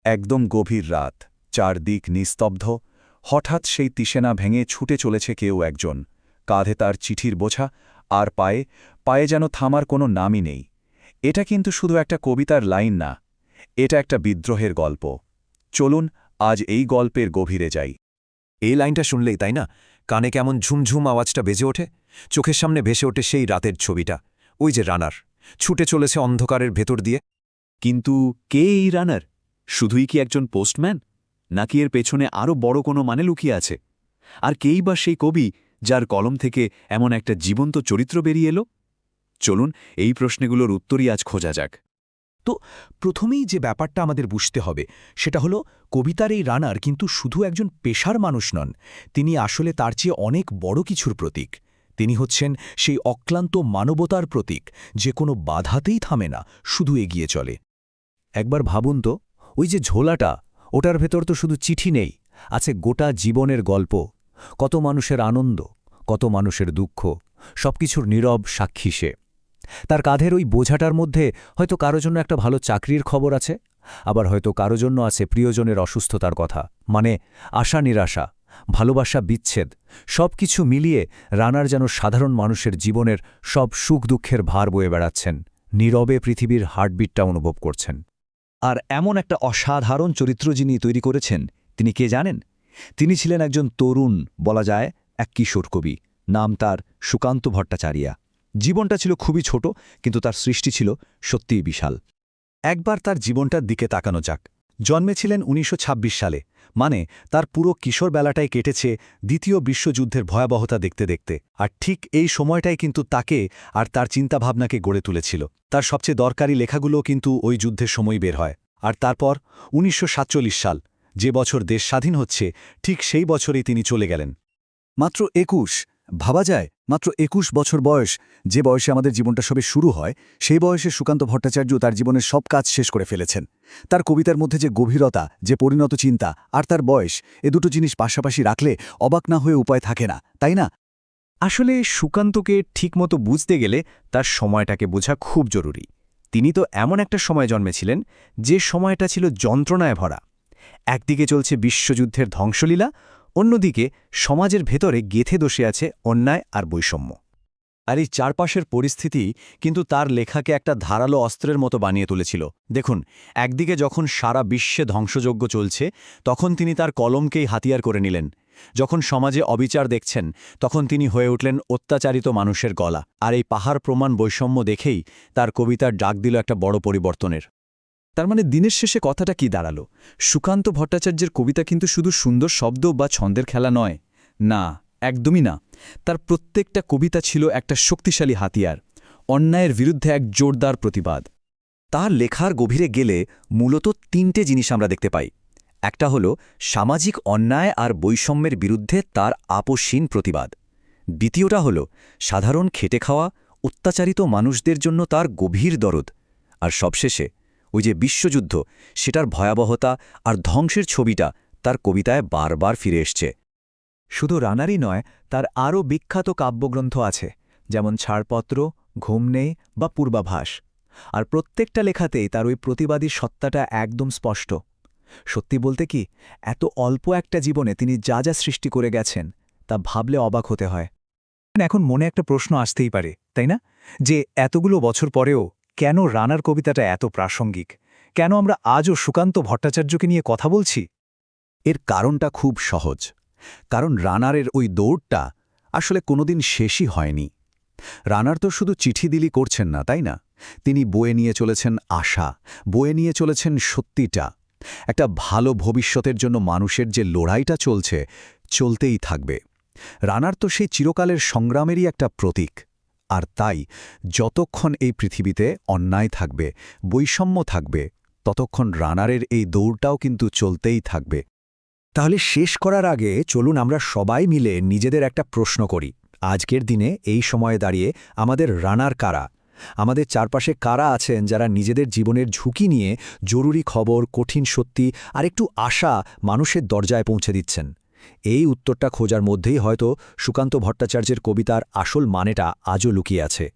একদম গভীর রাত, চারদিক নিস্তব্ধ। হঠাৎ সেই তিসেনা ভেঙে ছুটে চলেছে কেউ একজন, কাঁধে তার চিঠির বোঝা, আর পায়ে পায়ে যেন থামার কোনো নামই নেই। এটা কিন্তু শুধু একটা কবিতার লাইন না, এটা একটা বিদ্রোহের গল্প। চলুন আজ এই গল্পের গভীরে যাই। এই লাইনটা শুনলেই, তাই না, কানে কেমন ঝুমঝুম আওয়াজটা বেজে ওঠে। চোখের সামনে ভেসে ওঠে সেই রাতের ছবিটা। ওই যে রানার ছুটে চলেছে অন্ধকারের ভেতর দিয়ে। কিন্তু কে এই রানার? শুধুই কি একজন পোস্টম্যান, নাকি এর পেছনে আরও বড় কোনো মানে লুকিয়ে আছে? আর কেই বা সেই কবি যার কলম থেকে এমন একটা জীবন্ত চরিত্র বেরিয়ে এলো? চলুন এই প্রশ্নগুলোর উত্তরই আজ খোঁজা যাক। তো প্রথমেই যে ব্যাপারটা আমাদের বুঝতে হবে সেটা হলো, কবিতার এই রানার কিন্তু শুধু একজন পেশার মানুষ নন। তিনি আসলে তার চেয়ে অনেক বড় কিছুর প্রতীক। তিনি হচ্ছেন সেই অক্লান্ত মানবতার প্রতীক, যে কোনো বাধাতেই থামে না, শুধু এগিয়ে চলে। একবার ভাবুন তো, ওই যে ঝোলাটা, ওটার ভেতর তো শুধু চিঠি নেই, আছে গোটা জীবনের গল্প। কত মানুষের আনন্দ, কত মানুষের দুঃখ, সবকিছুর নীরব সাক্ষী সে। তার কাঁধের ওই বোঝাটার মধ্যে হয়তো কারো জন্য একটা ভালো চাকরির খবর আছে, আবার হয়তো কারো জন্য আছে প্রিয়জনের অসুস্থতার কথা, মানে আশা নিরাশা, ভালোবাসা বিচ্ছেদ, সব কিছু মিলিয়ে রানার যেন সাধারণ মানুষের জীবনের সব সুখ দুঃখের ভার বয়ে বেড়াচ্ছেন, নীরবে পৃথিবীর হার্টবিটটা অনুভব করছেন। আর এমন একটা অসাধারণ চরিত্র যিনি তৈরি করেছেন, তিনি কে জানেন? তিনি ছিলেন একজন তরুণ, বলা যায় এক কিশোর কবি। নাম তার সুকান্ত ভট্টাচার্য। জীবনটা ছিল খুবই ছোট, কিন্তু তার সৃষ্টি ছিল সত্যিই বিশাল। একবার তার জীবনটার দিকে তাকানো যাক। জন্মেছিলেন ১৯২৬ সালে, মানে তার পুরো কিশোর বেলাটাই কেটেছে দ্বিতীয় বিশ্বযুদ্ধের ভয়াবহতা দেখতে দেখতে। আর ঠিক এই সময়টাই কিন্তু তাকে আর তার চিন্তাভাবনাকে গড়ে তুলেছিল। তার সবচেয়ে দরকারি লেখাগুলো কিন্তু ওই যুদ্ধের সময় বের হয়। আর তারপর ১৯৪৭ সাল, যে বছর দেশ স্বাধীন হচ্ছে, ঠিক সেই বছরেই তিনি চলে গেলেন। মাত্র ২১, ভাবা যায়, মাত্র ২১ বছর বয়স, যে বয়সে আমাদের জীবনটা সবে শুরু হয়, সেই বয়সে সুকান্ত ভট্টাচার্য তার জীবনের সব কাজ শেষ করে ফেলেছেন। তার কবিতার মধ্যে যে গভীরতা, যে পরিণত চিন্তা, আর তার বয়স, এ দুটো জিনিস পাশাপাশি রাখলে অবাক না হয়ে উপায় থাকে না, তাই না? আসলে সুকান্তকে ঠিকমতো বুঝতে গেলে তার সময়টাকে বোঝা খুব জরুরি। তিনি তো এমন একটা সময় জন্মেছিলেন যে সময়টা ছিল যন্ত্রণায় ভরা। একদিকে চলছে বিশ্বযুদ্ধের ধ্বংসলীলা, অন্যদিকে সমাজের ভেতরে গেথে বসে আছে অন্যায় আর বৈষম্য। আর এই চারপাশের পরিস্থিতি কিন্তু তার লেখাকে একটা ধারালো অস্ত্রের মতো বানিয়ে তুলেছিল। দেখুন, একদিকে যখন সারা বিশ্বে ধ্বংসযজ্ঞ চলছে, তখন তিনি তার কলমকেই হাতিয়ার করে নিলেন। যখন সমাজে অবিচার দেখছেন, তখন তিনি হয়ে উঠলেন অত্যাচারিত মানুষের গলা। আর এই পাহাড় প্রমাণ বৈষম্য দেখেই তার কবিতার ডাক দিল একটা বড় পরিবর্তনের। তার মানে দিনের শেষে কথাটা কি দাঁড়ালো? সুকান্ত ভট্টাচার্যের কবিতা কিন্তু শুধু সুন্দর শব্দ বা ছন্দের খেলা নয়, না, একদমই না। তার প্রত্যেকটা কবিতা ছিল একটা শক্তিশালী হাতিয়ার, অন্যায়ের বিরুদ্ধে এক জোরদার প্রতিবাদ। তার লেখার গভীরে গেলে মূলত তিনটে জিনিস আমরা দেখতে পাই। একটা হলো সামাজিক অন্যায় আর বৈষম্যের বিরুদ্ধে তার আপোষহীন প্রতিবাদ। দ্বিতীয়টা হলো সাধারণ খেটে খাওয়া, অত্যাচারিত মানুষদের জন্য তার গভীর দরদ। আর সবশেষে ওই যে বিশ্বযুদ্ধ, সেটার ভয়াবহতা আর ধ্বংসের ছবিটা তার কবিতায় বারবার ফিরে এসছে। শুধু রানারই নয়, তার আরও বিখ্যাত কাব্যগ্রন্থ আছে, যেমন ছাড়পত্র, ঘুম নেই বা পূর্বাভাস। আর প্রত্যেকটা লেখাতেই তার ওই প্রতিবাদী সত্তাটা একদম স্পষ্ট। সত্যি বলতে কি, এত অল্প একটা জীবনে তিনি যা যা সৃষ্টি করে গেছেন, তা ভাবলে অবাক হতে হয়। এখন মনে একটা প্রশ্ন আসতেই পারে, তাই না, যে এতগুলো বছর পরেও কেন রানার কবিতাটা এত প্রাসঙ্গিক? কেন আমরা আজও সুকান্ত ভট্টাচার্যকে নিয়ে কথা বলছি? এর কারণটা খুব সহজ। কারণ রানারের ওই দৌড়টা আসলে কোনোদিন শেষই হয়নি। রানার তো শুধু চিঠি দিলি করছেন না, তাই না? তিনি বয়ে নিয়ে চলেছেন আশা, বয়ে নিয়ে চলেছেন সত্যিটা। একটা ভালো ভবিষ্যতের জন্য মানুষের যে লড়াইটা চলছে, চলতেই থাকবে। রানার তো সেই চিরকালের সংগ্রামেরই একটা প্রতীক। আর তাই যতক্ষণ এই পৃথিবীতে অন্যায় থাকবে, বৈষম্য থাকবে, ততক্ষণ রানারের এই দৌড়টাও কিন্তু চলতেই থাকবে। তাহলে শেষ করার আগে চলুন আমরা সবাই মিলে নিজেদের একটা প্রশ্ন করি। আজকের দিনে এই সময়ে দাঁড়িয়ে আমাদের রানার কারা? আমাদের চারপাশে কারা আছেন যারা নিজেদের জীবনের ঝুঁকি নিয়ে জরুরি খবর, কঠিন সত্যি আর একটু আশা মানুষের দরজায় পৌঁছে দিচ্ছেন? এই উত্তরটা খোঁজার মধ্যেই হয়তো সুকান্ত ভট্টাচার্যের কবিতার আসল মানেটা আজও লুকিয়ে আছে।